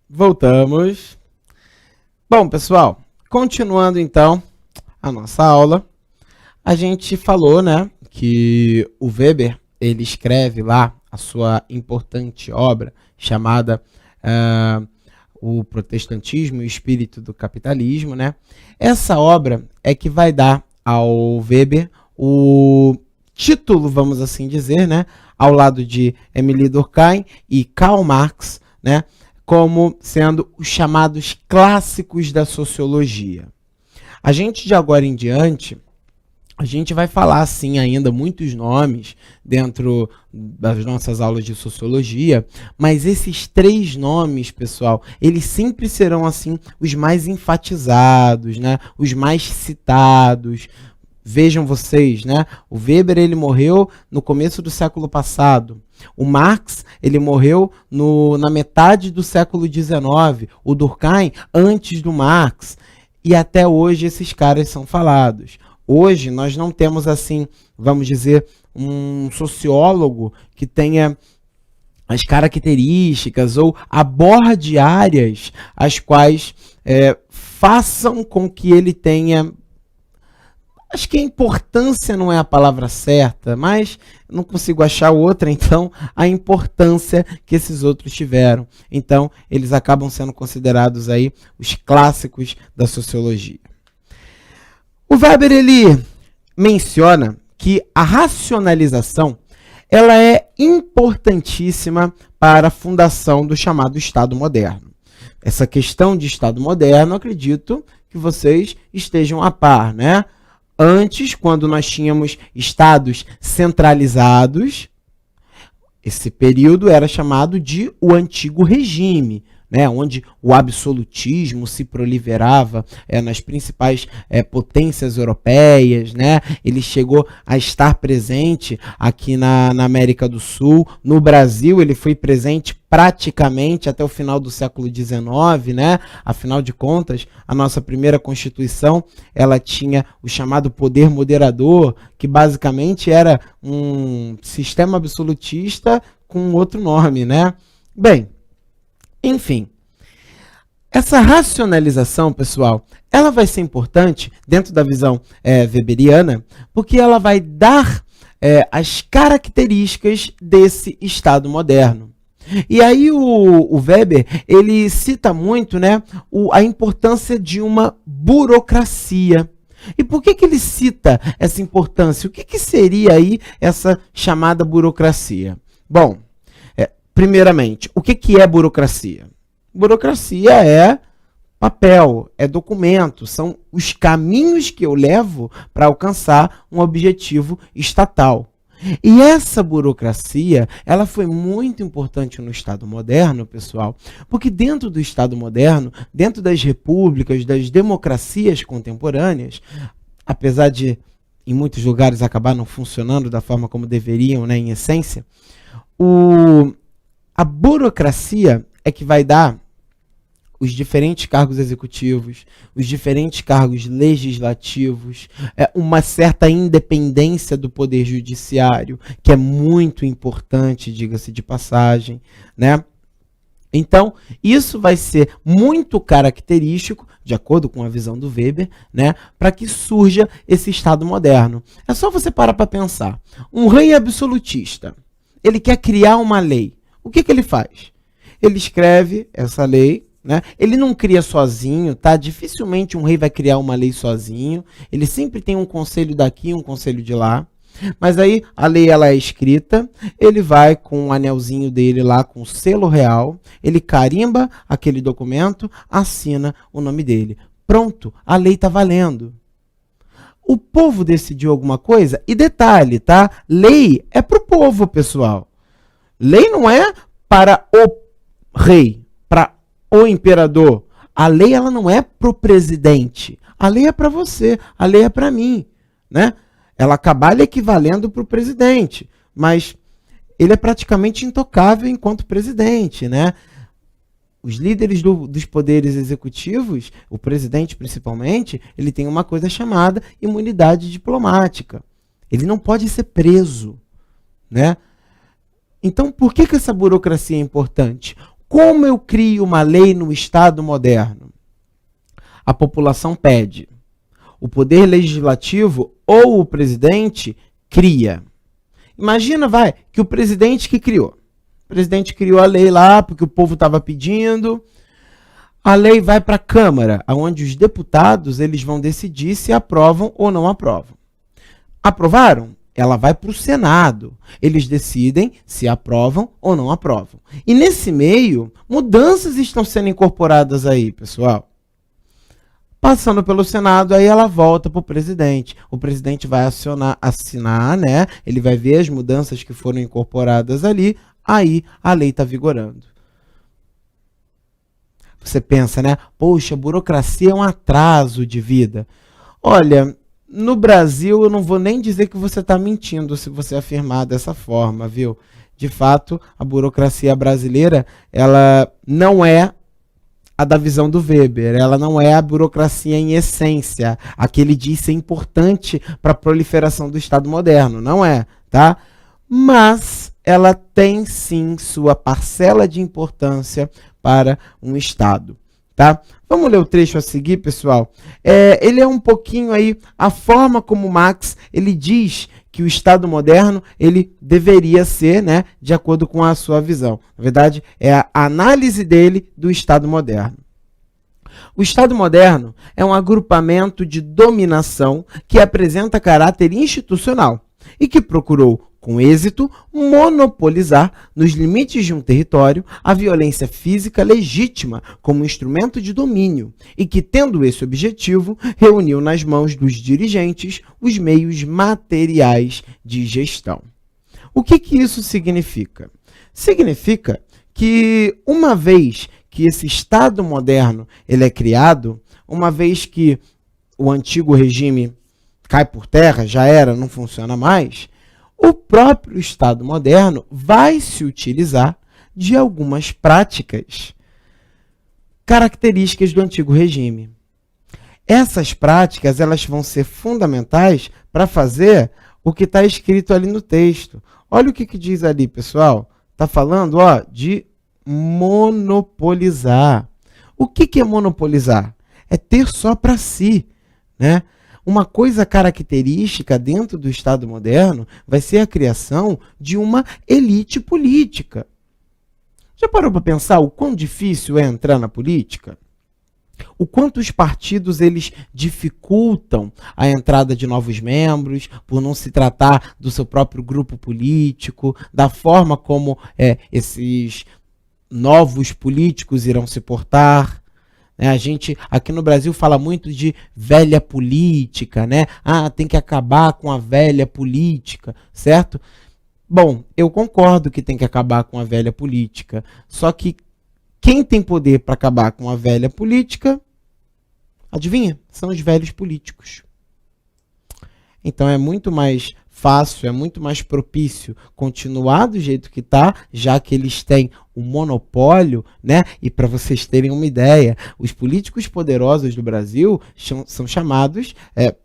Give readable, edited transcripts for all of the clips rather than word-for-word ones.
Voltamos. Bom, pessoal, continuando então a nossa aula, a gente falou, né, que o Weber, ele escreve lá a sua importante obra chamada O Protestantismo e o Espírito do Capitalismo, né? Essa obra é que vai dar ao Weber o título, vamos assim dizer, né, ao lado de Émile Durkheim e Karl Marx, né, como sendo os chamados clássicos da sociologia. A gente, de agora em diante, a gente vai falar, assim, ainda muitos nomes dentro das nossas aulas de sociologia, mas esses três nomes, pessoal, eles sempre serão, assim, os mais enfatizados, né, os mais citados. Vejam vocês, né? O Weber, ele morreu no começo do século passado. O Marx, ele morreu na metade do século XIX. O Durkheim, antes do Marx. E até hoje esses caras são falados. Hoje nós não temos, assim, vamos dizer, um sociólogo que tenha as características ou aborde áreas as quais façam com que ele tenha... Acho que a importância não é a palavra certa, mas não consigo achar outra, então, a importância que esses outros tiveram. Então, eles acabam sendo considerados aí os clássicos da sociologia. O Weber, ele menciona que a racionalização ela é importantíssima para a fundação do chamado Estado moderno. Essa questão de Estado moderno, acredito que vocês estejam a par, né? Antes, quando nós tínhamos estados centralizados, esse período era chamado de o antigo regime, né, onde o absolutismo se proliferava nas principais potências europeias, né? Ele chegou a estar presente aqui na América do Sul. No Brasil, ele foi presente praticamente até o final do século XIX, né? Afinal de contas, a nossa primeira Constituição, ela tinha o chamado poder moderador, que basicamente era um sistema absolutista com outro nome, né? Bem, enfim, essa racionalização, pessoal, ela vai ser importante dentro da visão weberiana, porque ela vai dar as características desse Estado moderno. E aí o Weber, ele cita muito, né, a importância de uma burocracia. E por que ele cita essa importância? O que seria aí essa chamada burocracia? Bom, primeiramente, o que é burocracia? Burocracia é papel, é documento, são os caminhos que eu levo para alcançar um objetivo estatal. E essa burocracia, ela foi muito importante no Estado moderno, pessoal, porque dentro do Estado moderno, dentro das repúblicas, das democracias contemporâneas, apesar de em muitos lugares acabar não funcionando da forma como deveriam, né, em essência, a burocracia é que vai dar os diferentes cargos executivos, os diferentes cargos legislativos, uma certa independência do poder judiciário, que é muito importante, diga-se de passagem, né? Então, isso vai ser muito característico, de acordo com a visão do Weber, né, para que surja esse Estado moderno. É só você parar para pensar. Um rei absolutista, ele quer criar uma lei. O que ele faz? Ele escreve essa lei, né? Ele não cria sozinho, tá? Dificilmente um rei vai criar uma lei sozinho. Ele sempre tem um conselho daqui, um conselho de lá. Mas aí a lei ela é escrita, ele vai com o anelzinho dele lá, com o selo real, ele carimba aquele documento, assina o nome dele. Pronto, a lei está valendo. O povo decidiu alguma coisa? E detalhe, tá? Lei é para o povo, pessoal. Lei não é para o rei, para o imperador. A lei ela não é para o presidente. A lei é para você, a lei é para mim, né? Ela acaba equivalendo para o presidente, mas ele é praticamente intocável enquanto presidente, né? Os líderes dos poderes executivos, o presidente principalmente, ele tem uma coisa chamada imunidade diplomática. Ele não pode ser preso, né? Então, por que essa burocracia é importante? Como eu crio uma lei no Estado moderno? A população pede. O poder legislativo ou o presidente cria. Imagina, que o presidente que criou. O presidente criou a lei lá porque o povo estava pedindo. A lei vai para a Câmara, onde os deputados eles vão decidir se aprovam ou não aprovam. Aprovaram? Ela vai para o Senado. Eles decidem se aprovam ou não aprovam. E nesse meio, mudanças estão sendo incorporadas aí, pessoal. Passando pelo Senado, aí ela volta para o presidente. O presidente vai assinar, né? Ele vai ver as mudanças que foram incorporadas ali, aí a lei está vigorando. Você pensa, né? Poxa, a burocracia é um atraso de vida. Olha, no Brasil eu não vou nem dizer que você está mentindo se você afirmar dessa forma, viu? De fato, a burocracia brasileira, ela não é a da visão do Weber, ela não é a burocracia em essência, a que ele diz ser importante para a proliferação do Estado moderno, não é, tá? Mas ela tem sim sua parcela de importância para um Estado, tá? Vamos ler o trecho a seguir, pessoal. Ele é um pouquinho aí a forma como Marx ele diz que o Estado moderno ele deveria ser, né, de acordo com a sua visão. Na verdade, é a análise dele do Estado moderno. O Estado moderno é um agrupamento de dominação que apresenta caráter institucional e que procurou, com êxito, monopolizar, nos limites de um território, a violência física legítima como instrumento de domínio e que, tendo esse objetivo, reuniu nas mãos dos dirigentes os meios materiais de gestão. O que isso significa? Significa que, uma vez que esse Estado moderno ele é criado, uma vez que o antigo regime cai por terra, já era, não funciona mais, o próprio Estado moderno vai se utilizar de algumas práticas características do antigo regime. Essas práticas elas vão ser fundamentais para fazer o que está escrito ali no texto. Olha o que diz ali, pessoal. Está falando de monopolizar. O que é monopolizar? É ter só para si, né? Uma coisa característica dentro do Estado moderno vai ser a criação de uma elite política. Já parou para pensar o quão difícil é entrar na política? O quanto os partidos eles dificultam a entrada de novos membros por não se tratar do seu próprio grupo político, da forma como esses novos políticos irão se portar. A gente aqui no Brasil fala muito de velha política, né? Tem que acabar com a velha política, certo? Bom, eu concordo que tem que acabar com a velha política, só que quem tem poder para acabar com a velha política, adivinha? São os velhos políticos. Então é muito mais fácil, é muito mais propício continuar do jeito que está, já que eles têm o monopólio, né? E para vocês terem uma ideia, os políticos poderosos do Brasil são chamados,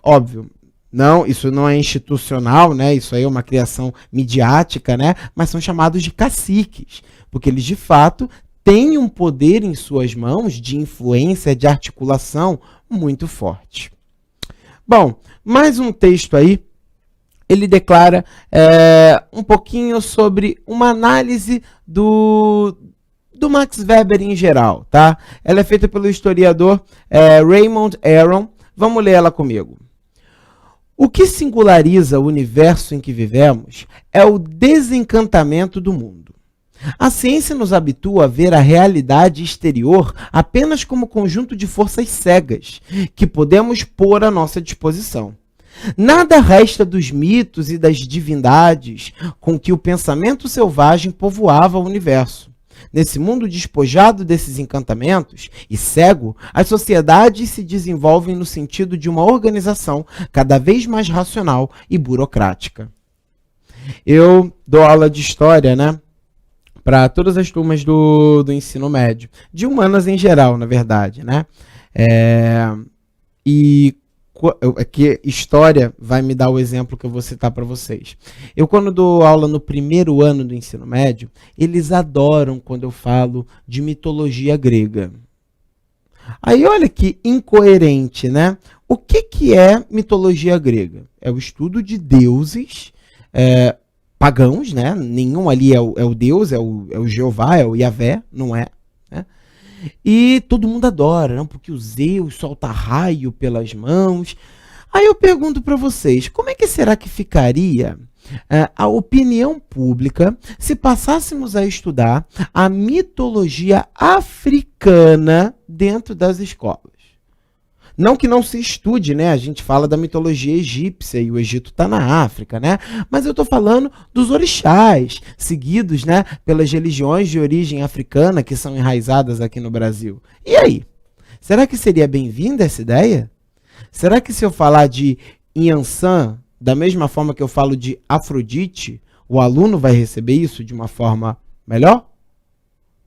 óbvio, não, isso não é institucional, né? Isso aí é uma criação midiática, né? Mas são chamados de caciques, porque eles de fato têm um poder em suas mãos de influência, de articulação muito forte. Bom, mais um texto aí. Ele declara um pouquinho sobre uma análise do Max Weber em geral, tá? Ela é feita pelo historiador Raymond Aron. Vamos ler ela comigo. O que singulariza o universo em que vivemos é o desencantamento do mundo. A ciência nos habitua a ver a realidade exterior apenas como conjunto de forças cegas que podemos pôr à nossa disposição. Nada resta dos mitos e das divindades com que o pensamento selvagem povoava o universo. Nesse mundo despojado desses encantamentos e cego, as sociedades se desenvolvem no sentido de uma organização cada vez mais racional e burocrática. Eu dou aula de história, né? Para todas as turmas do ensino médio, de humanas em geral, na verdade, né? E que história vai me dar o exemplo que eu vou citar para vocês. Eu, quando dou aula no primeiro ano do ensino médio, eles adoram quando eu falo de mitologia grega. Aí olha que incoerente, né? O que é mitologia grega? É o estudo de deuses pagãos, né? Nenhum ali é o Deus, é o Jeová, é o Yahvé, não é? Né? E todo mundo adora, não? Porque o Zeus solta raio pelas mãos. Aí eu pergunto para vocês, como é que será que ficaria a opinião pública se passássemos a estudar a mitologia africana dentro das escolas? Não que não se estude, né? A gente fala da mitologia egípcia e o Egito está na África, né? Mas eu estou falando dos orixás, seguidos, né, pelas religiões de origem africana que são enraizadas aqui no Brasil. E aí? Será que seria bem-vinda essa ideia? Será que se eu falar de Inhansã, da mesma forma que eu falo de Afrodite, o aluno vai receber isso de uma forma melhor?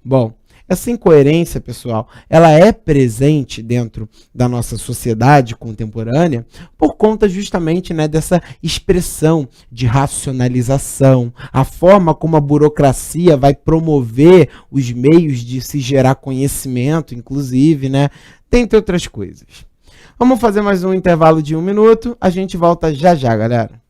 Bom, essa incoerência, pessoal, ela é presente dentro da nossa sociedade contemporânea por conta justamente, né, dessa expressão de racionalização, a forma como a burocracia vai promover os meios de se gerar conhecimento, inclusive, né, dentre outras coisas. Vamos fazer mais um intervalo de 1 minuto, a gente volta já já, galera.